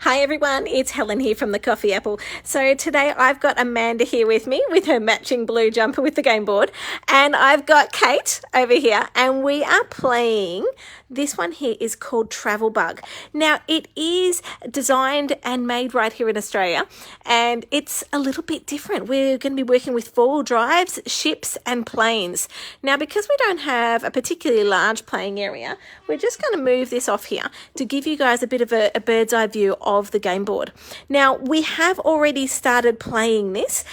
Hi everyone, it's Helen here from the Coffee Apple. So today I've got Amanda here with me with her matching blue jumper with the game board, and I've got Kate over here, and we are playing. This one here is called Travel Bug. Now it is designed and made right here in Australia, and it's a little bit different. We're going to be working with four-wheel drives, ships and planes. Now because we don't have a particularly large playing area, we're just going to move this off here to give you guys a bit of a bird's eye view of the game board. Now we have already started playing this.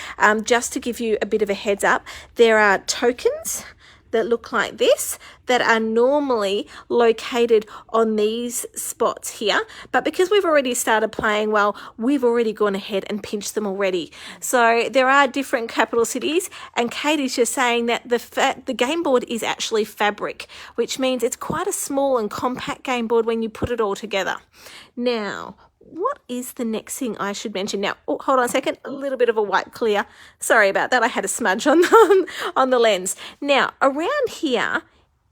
Just to give you a bit of a heads up, there are tokens that look like this that are normally located on these spots here, but because we've already started playing, well, we've already gone ahead and pinched them already. So there are different capital cities, and Kate is just saying that the game board is actually fabric, which means it's quite a small and compact game board when you put it all together. Now what is the next thing I should mention? Now, oh, hold on a second, a little bit of a white clear. Sorry about that, I had a smudge on the lens. Now, around here,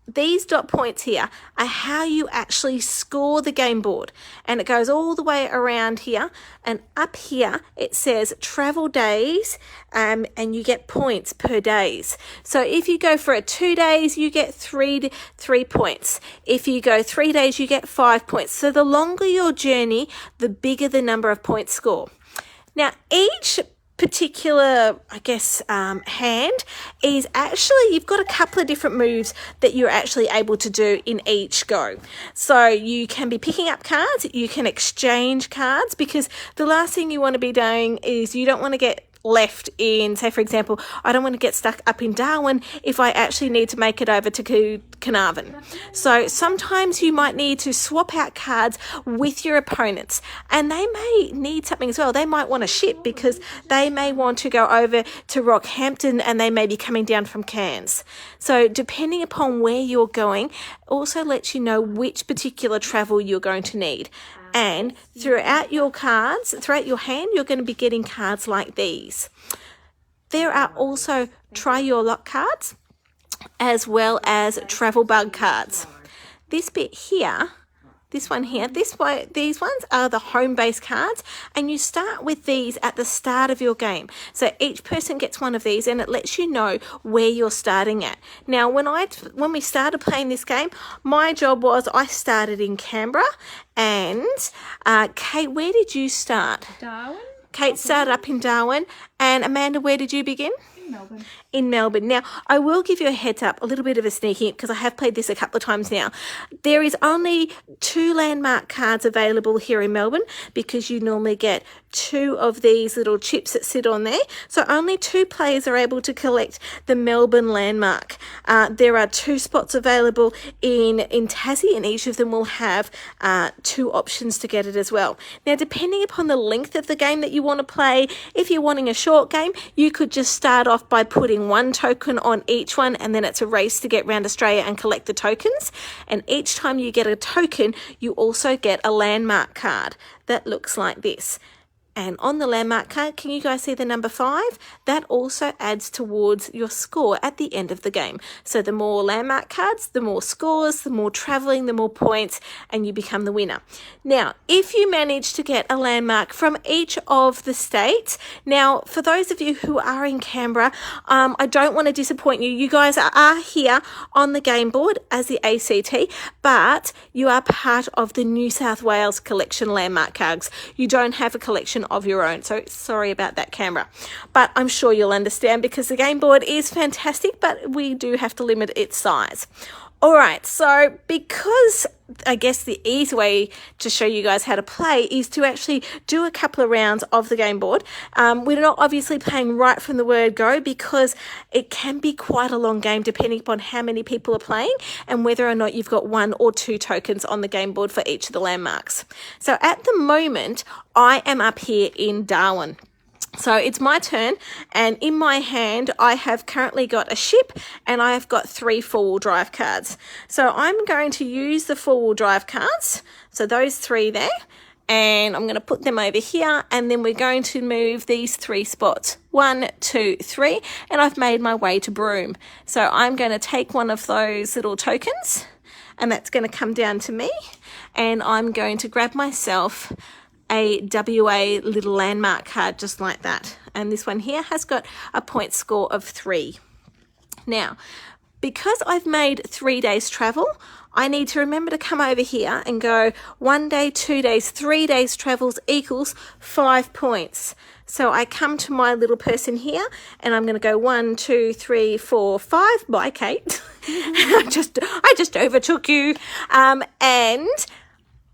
these dot points here are how you actually score the game board, and it goes all the way around here, and up here it says travel days, and you get points per days. So if you go for 2 days, you get three points. If you go 3 days, you get 5 points. So the longer your journey, the bigger the number of points score. Now each particular, I guess, hand is actually, you've got a couple of different moves that you're actually able to do in each go. So you can be picking up cards, you can exchange cards, because the last thing you want to be doing is you don't want to get left in, say for example, I don't want to get stuck up in Darwin if I actually need to make it over to Carnarvon. So sometimes you might need to swap out cards with your opponents, and they may need something as well. They might want a ship because they may want to go over to Rockhampton and they may be coming down from Cairns. So depending upon where you're going also lets you know which particular travel you're going to need. And throughout your cards, throughout your hand, you're going to be getting cards like these. There are also try your luck cards as well as travel bug cards. This bit here, this one here, these ones are the home base cards, and you start with these at the start of your game. So each person gets one of these, and it lets you know where you're starting at. Now when we started playing this game, my job was I started in Canberra, and Kate, where did you start? Darwin. Kate started up in Darwin, and Amanda, where did you begin? Melbourne. In Melbourne. Now, I will give you a heads up, a little bit of a sneaky, because I have played this a couple of times now. There is only 2 landmark cards available here in Melbourne, because you normally get 2 of these little chips that sit on there. So only 2 players are able to collect the Melbourne landmark. There are 2 spots available in Tassie, and each of them will have 2 options to get it as well. Now, depending upon the length of the game that you want to play, if you're wanting a short game, you could just start off by putting 1 token on each one, and then it's a race to get around Australia and collect the tokens. And each time you get a token, you also get a landmark card that looks like this. And on the landmark card, can you guys see the number 5? That also adds towards your score at the end of the game. So the more landmark cards, the more scores, the more traveling, the more points, and you become the winner. Now, if you manage to get a landmark from each of the states, now for those of you who are in Canberra, I don't want to disappoint you. You guys are here on the game board as the ACT, but you are part of the New South Wales collection landmark cards. You don't have a collection of your own, so sorry about that, Canberra, but I'm sure you'll understand because the game board is fantastic, but we do have to limit its size. All right, so because I guess the easy way to show you guys how to play is to actually do a couple of rounds of the game board. We're not obviously playing right from the word go, because it can be quite a long game depending upon how many people are playing and whether or not you've got 1 or 2 tokens on the game board for each of the landmarks. So at the moment, I am up here in Darwin. So it's my turn, and in my hand I have currently got a ship, and I have got 3 4-wheel drive cards. So I'm going to use the 4-wheel drive cards, so those 3 there, and I'm going to put them over here, and then we're going to move these 3 spots, 1 2 3, and I've made my way to Broome. So I'm going to take one of those little tokens, and that's going to come down to me, and I'm going to grab myself a WA little landmark card just like that. And this one here has got a point score of 3. Now, because I've made 3 days travel, I need to remember to come over here and go 1 day, 2 days, 3 days travels equals 5 points. So I come to my little person here and I'm going to go 1, 2, 3, 4, 5. Bye, Kate. I just overtook you. And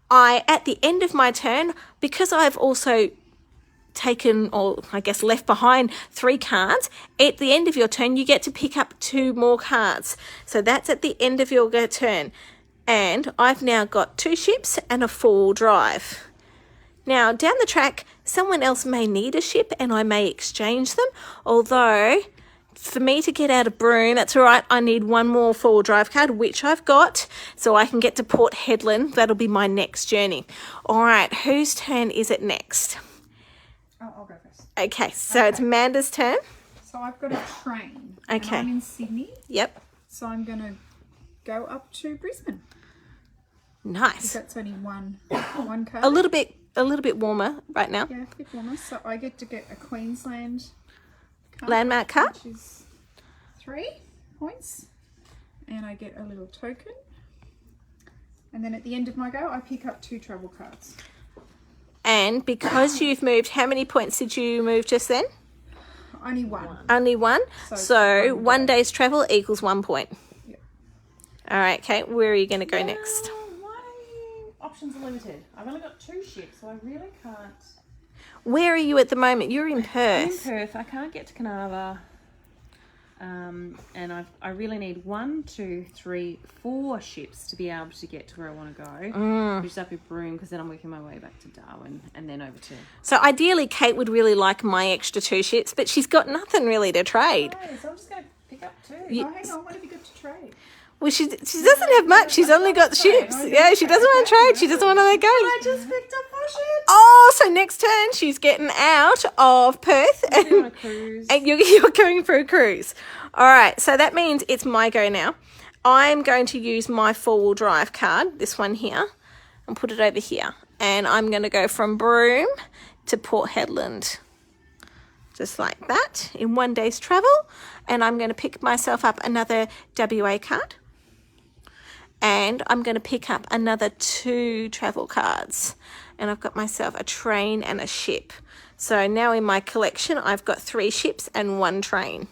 at the end of my turn, because I've also taken, or I guess left behind 3 cards, at the end of your turn you get to pick up 2 more cards. So that's at the end of your turn. And I've now got 2 ships and a 4-wheel drive. Now down the track someone else may need a ship and I may exchange them, although for me to get out of Broome, that's all right, I need 1 more 4-wheel drive card, which I've got, so I can get to Port Hedland. That'll be my next journey. All right, whose turn is it next? Oh, I'll go first. Okay, so it's Amanda's turn. So I've got a train. Okay. And I'm in Sydney. Yep. So I'm going to go up to Brisbane. Nice. That's only one card. A little bit warmer right now. Yeah, a bit warmer. So I get to get a Queensland card, Landmark card. which is 3 points. And I get a little token. And then at the end of my go, I pick up 2 travel cards. And because you've moved, how many points did you move just then? Only 1. Only 1. So 1 1 day's travel equals 1 point. Yep. All right, Kate, where are you going to go next? My options are limited. I've only got 2 ships, so I really can't. Where are you at the moment? You're in I'm in Perth. Perth. I can't get to Carnarvon. And I really need 1, 2, 3, 4 ships to be able to get to where I want to go, which is up in Broome, because then I'm working my way back to Darwin and then over to. So ideally, Kate would really like my extra 2 ships, but she's got nothing really to trade. Oh, so I'm just going to pick up 2. Oh, hang on. What have you got to trade? Well, she doesn't have much. She's only got ships. Yeah, she doesn't want to trade. She doesn't want to let go. I just picked up 4 ships. Oh, so next turn she's getting out of Perth We're on a cruise. and you're going for a cruise. All right, so that means it's my go now. I'm going to use my 4-wheel drive card, this one here, and put it over here. And I'm going to go from Broome to Port Hedland, just like that, in 1 day's travel. And I'm going to pick myself up another WA card. And I'm going to pick up another 2 travel cards. And I've got myself a train and a ship. So now in my collection, I've got 3 ships and 1 train.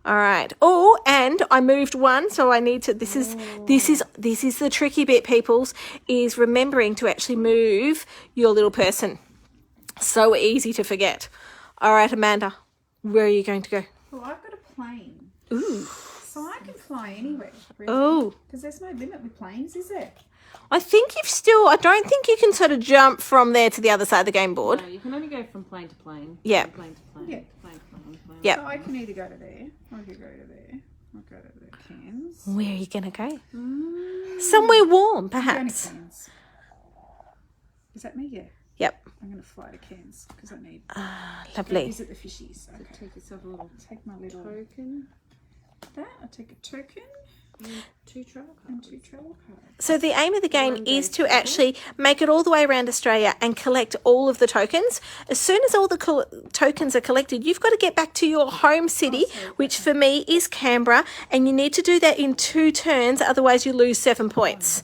All right. Oh, and I moved 1, so I need to. This is the tricky bit, peoples, is remembering to actually move your little person. So easy to forget. All right, Amanda, where are you going to go? Well, I've got a plane. Ooh. So I can fly anywhere. Really. Oh. Because there's no limit with planes, is there? I don't think you can sort of jump from there to the other side of the game board. No, you can only go from plane to plane. Yeah. Plane to plane. Yeah. Plane to plane. Yep. So I can either go to there, or I could go to there, or go to the Cairns. Where are you going to go? Somewhere warm, Going perhaps. to Cairns. Is that me? Yeah. Yep. I'm going to fly to Cairns because I need to Lovely. visit the fishies. Okay. Take yourself a little Take my little token. that. I take a token And 2 travel cards. and 2 travel cards. So the aim of the game 1 is day to travel. actually make it all the way around Australia and collect all of the tokens. As soon as all the tokens are collected, you've got to get back to your home city, which for me is Canberra, and you need to do that in 2 turns, otherwise you lose 7 points.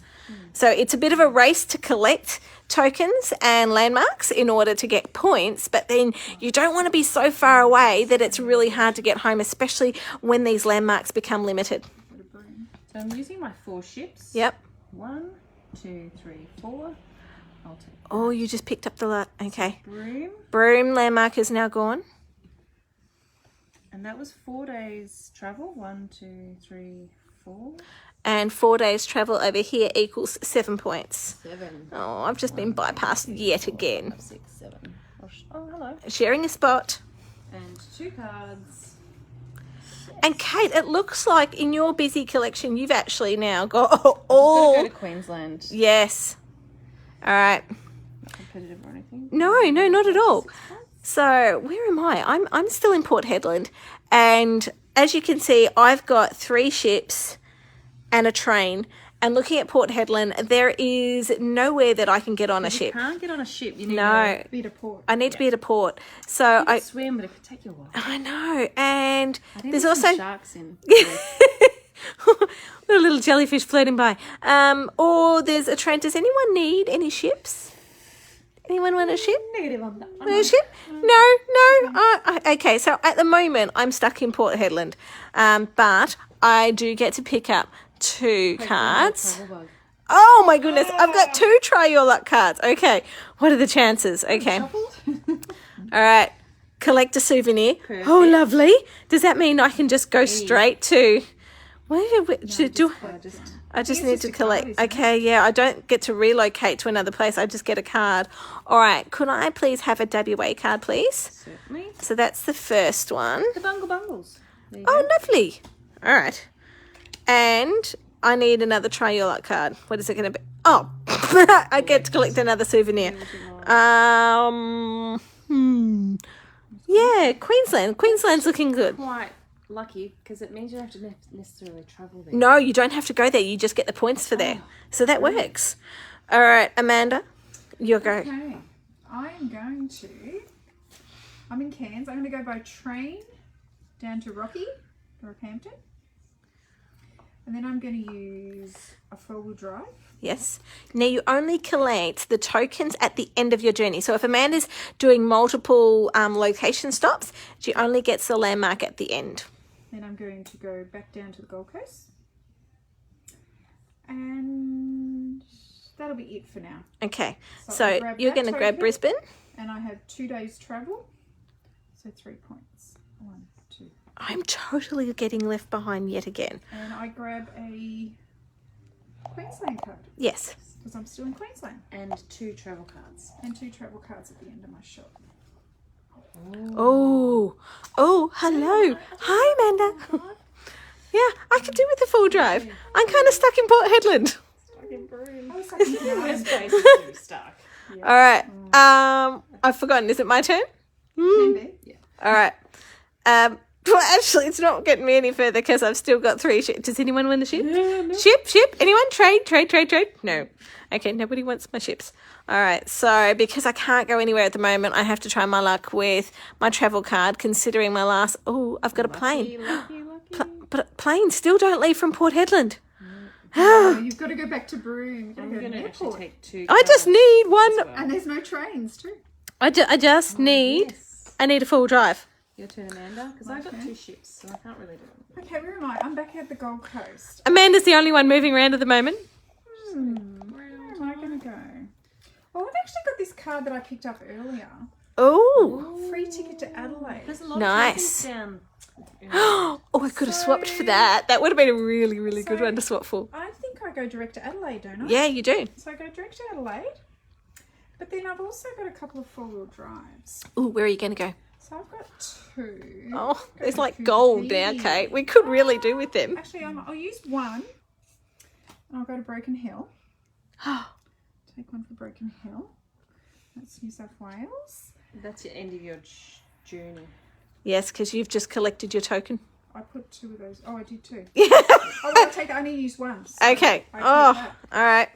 So it's a bit of a race to collect tokens and landmarks in order to get points, but then you don't want to be so far away that it's really hard to get home, especially when these landmarks become limited. Got a broom. So I'm using my 4 ships. Yep. 1, 2, 3, 4. I'll take Oh, you just picked up the okay. Broome. Broome landmark is now gone. And that was 4 days travel. 1, 2, 3, 4. And 4 days travel over here equals 7 points. 7. Oh, I've just been bypassed yet again. 5, 6, 7. Oh, hello. Sharing a spot. And 2 cards. And Kate, it looks like in your busy collection, you've actually now got Gotta all. go to Queensland. Yes. All right. Not competitive or anything. No, not at all. So where am I? I'm still in Port Hedland, and as you can see, I've got 3 ships and a train, and looking at Port Hedland, there is nowhere that I can get on a You ship. can't get on a ship. You need No, Bit of port. I need to be at a port. So to swim, but it could take you a while. I know, and I think there's some also sharks in. a little jellyfish floating by. Or there's a train. Does anyone need any ships? Anyone want a ship? Negative on that. No ship? No. Okay, so at the moment I'm stuck in Port Hedland, but I do get to pick up 2 cards. Oh my goodness, I've got 2 try your luck cards. Okay, what are the chances? Okay, all right. Collect a souvenir. Perfect. Oh, lovely. Does that mean I can just go straight to? I just need to collect. Okay, yeah, I don't get to relocate to another place. I just get a card. All right, could I please have a WA card, please? Certainly. So that's the first one. The Bungle Bungles. There you Oh, go. lovely. All right. And I need another try your luck card. What is it going to be? Oh, I get to collect another souvenir. Yeah, Queensland. Queensland's looking good. Quite lucky because it means you don't have to necessarily travel there. No, you don't have to go there. You just get the points for there. So that works. All right, Amanda, your go. Okay, I'm in Cairns. I'm going to go by train down to Rocky or Rockhampton. And then I'm going to use a 4-wheel drive. Yes. Now you only collect the tokens at the end of your journey. So if Amanda's doing multiple location stops, she only gets the landmark at the end. Then I'm going to go back down to the Gold Coast. And that'll be it for now. Okay. So So I'll grab you're that going to grab token. Brisbane. And I have 2 days travel. So 3 points. 1, 2. I'm totally getting left behind yet again. And I grab a Queensland card Yes. because I'm still in Queensland. And 2 travel cards. And 2 travel cards at the end of my shop. Oh, hello. Hi, Amanda. Yeah, I could do with a full drive. I'm kind of stuck in Port Hedland. I was like, There's places to be stuck. All right. I've forgotten. Is it my turn? yeah. All right. Well, actually, it's not getting me any further because I've still got 3 ships. Does anyone want a ship? No. Ship? Anyone? Trade? No. Okay, nobody wants my ships. All right, so because I can't go anywhere at the moment, I have to try my luck with my travel card, considering my last... Oh, I've got a plane. Lucky. But planes still don't leave from Port Hedland. Oh, you've got to go back to Broome. You've got to I'm go to going the to actually airport. take 2 I just cards need as one. well. And there's no trains too. I just need... Yes. I need a full drive. Your turn, Amanda, because I've got Okay. 2 ships, so I can't really do it. Okay, where am I? I'm back at the Gold Coast. Amanda's the only one moving around at the moment. Where am I going to go? Well, I've actually got this card that I picked up earlier. Oh. Free ticket to Adelaide. There's a lot Nice. of tokens down. Oh, I could have swapped for that. That would have been a really, really good So- one to swap for. I think I go direct to Adelaide, don't I? Yeah, you do. So I go direct to Adelaide. But then I've also got a couple of 4-wheel drives. Oh, where are you going to go? So I've got 2. Oh, Go there's to like gold now, Coogee. Kate. We could really do with them. Actually, I'll use one. And I'll go to Broken Hill. Take one for Broken Hill. That's New South Wales. That's the end of your journey. Yes, because you've just collected your token. I put 2 of those. Oh, I did 2. Oh, I'll take that. I only use one. So Okay. I Oh, keep that. all right.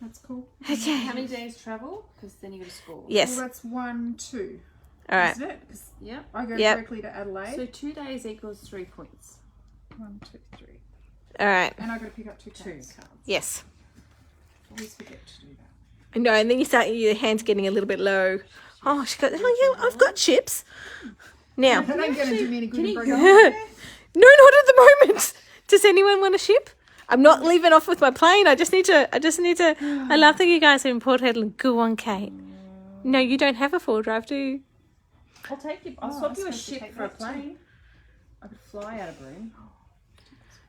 That's cool. Okay. How many days travel? Because then you got to score. Yes. Well, that's 1, 2. All right. Isn't it? 'Cause Yep. I go Yep. directly to Adelaide. So 2 days equals 3 points. 1, 2, 3. All right. And I got to pick up 2 2 cards. cards. Yes. Always forget to do that. I know, and then you start, your hand's getting a little bit low. Oh, she got, oh yeah, I've got chips. Now, That ain't going to do me any good in you- Broken no, Hill. not at the moment. Does anyone want a ship? I'm not leaving off with my plane. I just need to. I love that you guys are in Port Hedland. Go on, Kate. No, you don't have a 4 drive, do you? I'll take you. I'll Oh, swap I you a suppose to ship take for a that too. plane. I could fly out of Broome.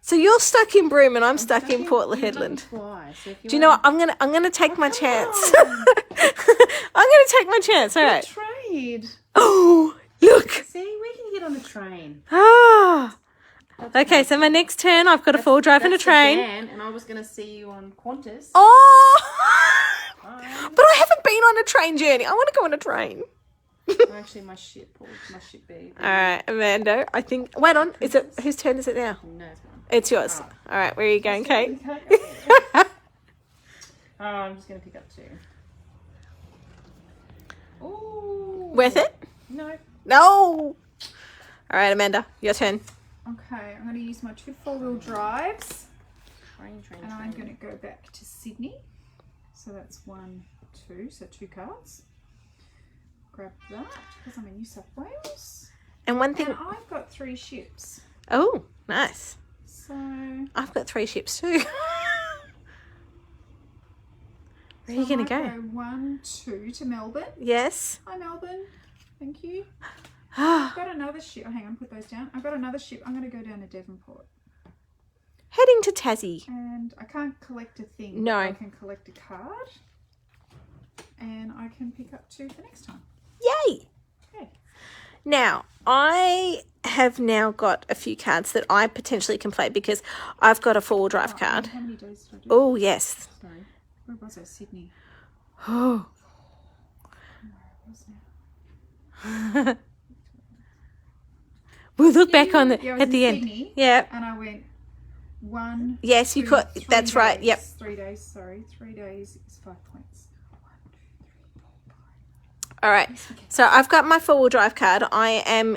So you're stuck in Broome and I'm stuck in Port You'd let me Hedland. fly, so if Do you know what? wanna- I'm gonna take my chance. I'm gonna take my chance. All right. Trade. Oh, look. See, we can get on a train. Ah. Okay, so my next turn, I've got a 4 drive and a That's the train. van, and I was going to see you on Qantas. Oh. Bye. But I haven't been on a train journey. I want to go on a train. Oh, actually, my ship, or my ship B. All right, Amanda. I think. Wait on. Is it whose turn is it now? No, it's mine. It's yours. All right, where are you going, Kate? I'm just going to pick up 2. Ooh. Worth it? No. No. All right, Amanda, your turn. Okay, I'm going to use my 2 4-wheel drives. Train. And I'm going to go back to Sydney. So that's 1, 2, so 2 cards. Grab that because I'm in New South Wales. And one thing. And I've got 3 ships. Oh, nice. So I've got 3 ships too. Where are you going to go? 1, 2 to Melbourne. Yes. Hi, Melbourne. Thank you. I've got another ship. Oh, hang on, put those down. I've got another ship. I'm going to go down to Devonport. Heading to Tassie. And I can't collect a thing. No. But I can collect a card. And I can pick up 2 for next time. Yay. Okay. Now, I have now got a few cards that I potentially can play because I've got a 4-wheel drive card. How many days did I do? Oh, yes. Sorry. Where was I? Sydney. Oh. Where was I? We'll look back on Yeah, I was at the in end. Sydney, Yeah. And I went 1. Yes, you 2, could. 3 That's right. days. Yep. 3 days. Sorry. 3 days is 5 points. 1, 2, 3, 4, 5. All right. So I've got my 4-wheel drive card. I'm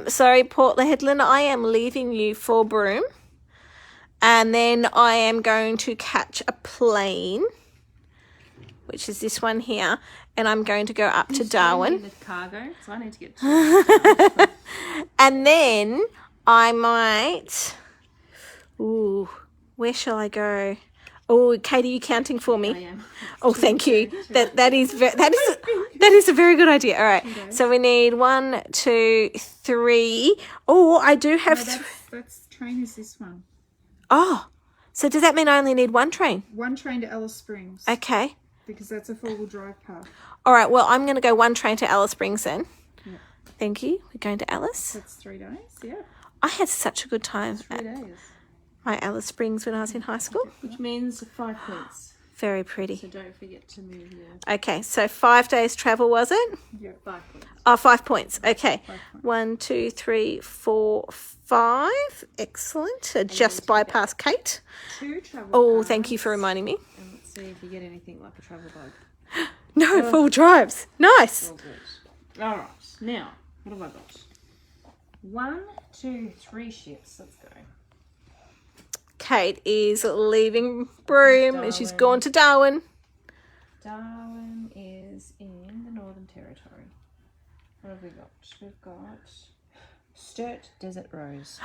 sorry, Port Hedland. I am leaving you for Broome. And then I am going to catch a plane, which is this one here. And I'm going to go up to Darwin. The cargo, so I need to get. And then I might. Ooh, where shall I go? Oh, Kate, are you counting for me? I am. Oh, thank you. That is a very good idea. All right. So we need 1, 2, 3. Oh, I do have. No, that's train is this one. Oh, so does that mean I only need 1 train? 1 train to Alice Springs. Okay. Because that's a 4-wheel drive path. All right. Well, I'm going to go 1 train to Alice Springs then. Yeah. Thank you. We're going to Alice. That's 3 days. Yeah. I had such a good time 3 at days. my Alice Springs when I was in high school. Which means 5 points. Very pretty. So don't forget to move your Okay, so 5 days travel, was it? Yeah. 5 points. Oh, 5 points. Okay. 5 points. 1, 2, 3, 4, 5. Excellent. Just bypass Kate. 2 travel. Oh, thank you for reminding me. And let's see if you get anything like a travel bug. No, full drives. Nice. All good. All right. Now, what have I got? 1, 2, 3 ships. Let's go. Kate is leaving Broome and she's gone to Darwin. Darwin is in the Northern Territory. What have we got? We've got Sturt Desert Rose.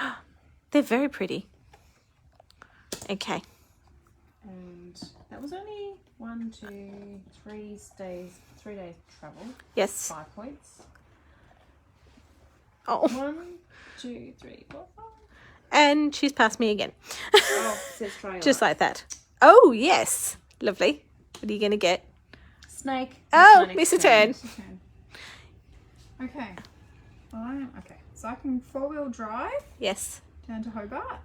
They're very pretty. Okay. And that was only 1, 2, 3 days, 3 days travel. Yes. 5 points. Oh, 1, 2, 3, 4, 5. and she's passed me again. Oh, it says trailer. Just like that. Oh, yes. Lovely. What are you going to get? Snake. Oh, miss a turn. Okay. Okay. So I can 4-wheel drive Yes. down to Hobart.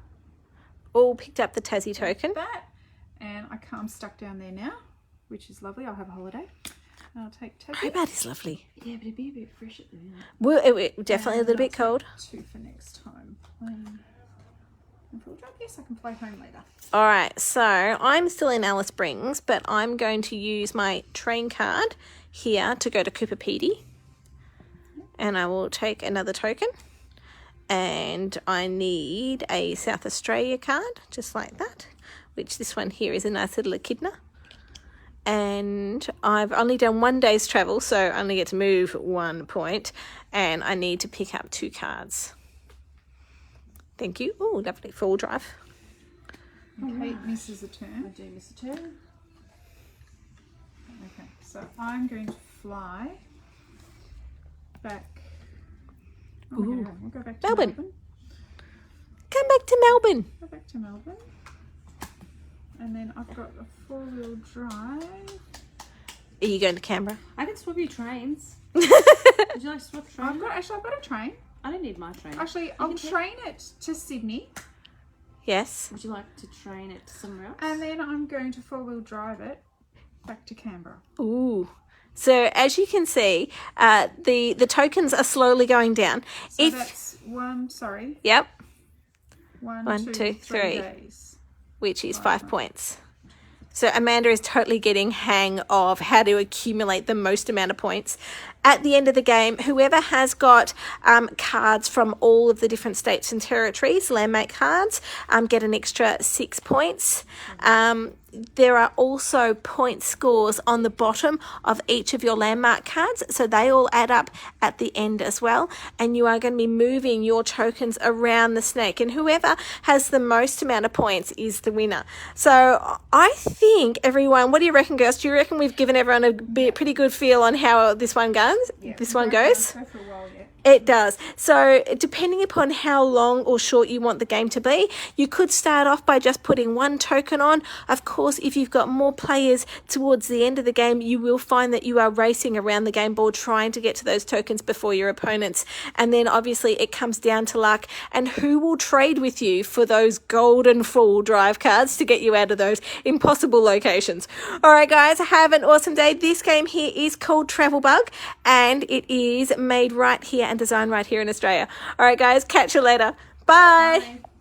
All picked up the Tassie token. That. And I'm stuck down there now, which is lovely. I'll have a holiday. And I'll take Tassie. Hobart is lovely. Yeah, but it'd be a bit fresh at the minute. Well, it definitely a little bit cold. 2 for next time. Plane. And 4-wheel drive. Yes, I can fly home later. All right, so I'm still in Alice Springs, but I'm going to use my train card here to go to Coopapedy. And I will take another token. And I need a South Australia card, just like that, which this one here is a nice little echidna. And I've only done 1 day's travel, so I only get to move 1 point. And I need to pick up 2 cards. Thank you. Oh, lovely. 4-wheel drive. Okay, misses a turn. I do miss a turn. Okay, so I'm going to fly back. Oh, Ooh. okay, we'll go back to Melbourne. Melbourne. Come back to Melbourne. Go back to Melbourne. And then I've got a 4-wheel drive. Are you going to Canberra? I can swap your trains. Would you like to swap trains? I've got a train. I don't need my train. Actually, I'll train it to Sydney. Yes. Would you like to train it somewhere else? And then I'm going to 4-wheel drive it back to Canberra. Ooh. So as you can see, the tokens are slowly going down. So that's 1, sorry. Yep. One, two, three days. which is 5 points. So Amanda is totally getting hang of how to accumulate the most amount of points. At the end of the game, whoever has got cards from all of the different states and territories, landmate cards, get an extra 6 points. There are also point scores on the bottom of each of your landmark cards, so they all add up at the end as well, and you are going to be moving your tokens around the snake, and whoever has the most amount of points is the winner. So I think everyone, what do you reckon, girls? Do you reckon we've given everyone a pretty good feel on how this one goes? Yeah, this one goes? Go for a while yet. It does. So depending upon how long or short you want the game to be, you could start off by just putting one token on. Of course, if you've got more players towards the end of the game, you will find that you are racing around the game board trying to get to those tokens before your opponents. And then obviously it comes down to luck and who will trade with you for those golden full drive cards to get you out of those impossible locations. All right, guys, have an awesome day. This game here is called Travel Bug, and it is made right here and designed right here in Australia. All right, guys, catch you later. Bye. Bye.